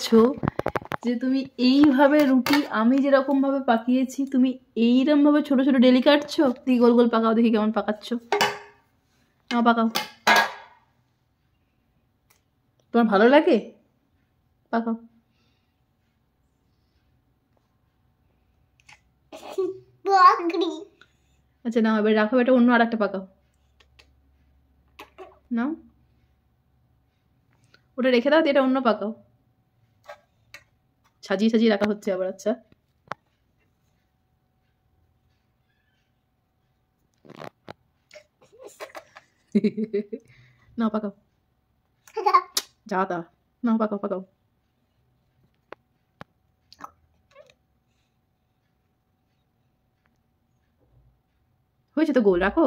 করেছো যে তুমি এইভাবে রুটি আমি যেরকম ভাবে পাকিয়েছি তুমি এইরকম ভাবে ছোট ছোট ডেলি কাটছো। তুই গোল গোল পাকাও, দেখি কেমন পাকাচ্ছ। পাকাও, তোমার ভালো লাগে? পাকাও। আচ্ছা না, এবার রাখো, এটা অন্য আর একটা পাকাও। নাও, ওটা রেখে দাও, এটা অন্য পাকাও। সাজিয়ে সাজিয়ে রাখা হচ্ছে আবার। আচ্ছা নাও পাকাও, যা তা, নাও পাকাও পাকাও। হয়েছে তো, গোল রাখো।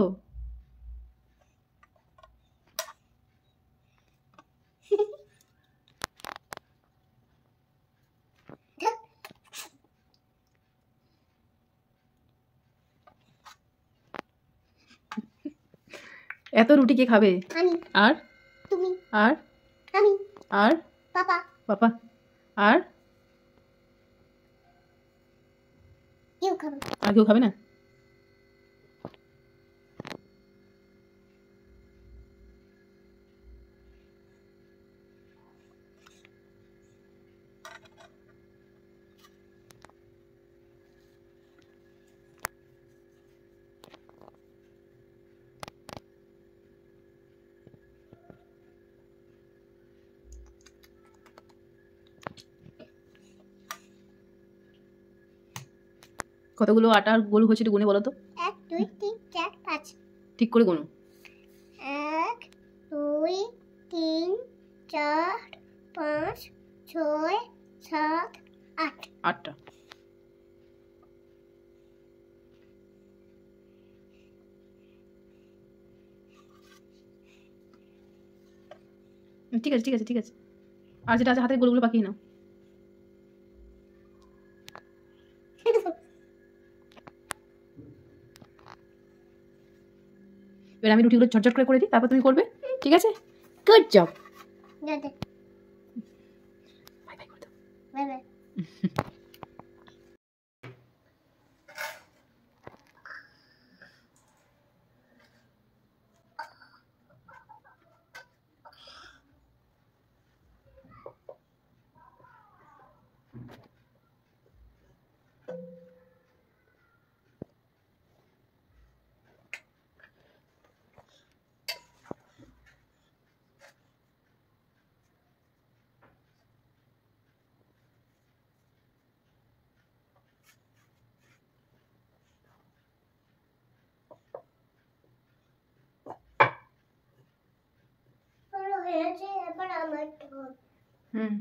এত রুটি কে খাবে? আর তুমি, আর আমি, আর পাপা, পাপা, আর কেউ খাবে? আর কেউ খাবে না? কতগুলো আটার গোল হয়েছে একটু গুনে বলো তো। 1 2 3 4 5। ঠিক করে গুনো। 1 2 3 4 5 6 7 8। 8টা। ঠিক আছে ঠিক আছে ঠিক আছে। আর যেটা আছে হাতের গোলগুলো পাকিয়ে নাও। এবার আমি রুটিগুলো ঝটঝট করে দিই, তারপর তুমি করবে, ঠিক আছে? Good job. বাই বাই করে দাও। Bye bye. হয়েছে, এবার আমার হুম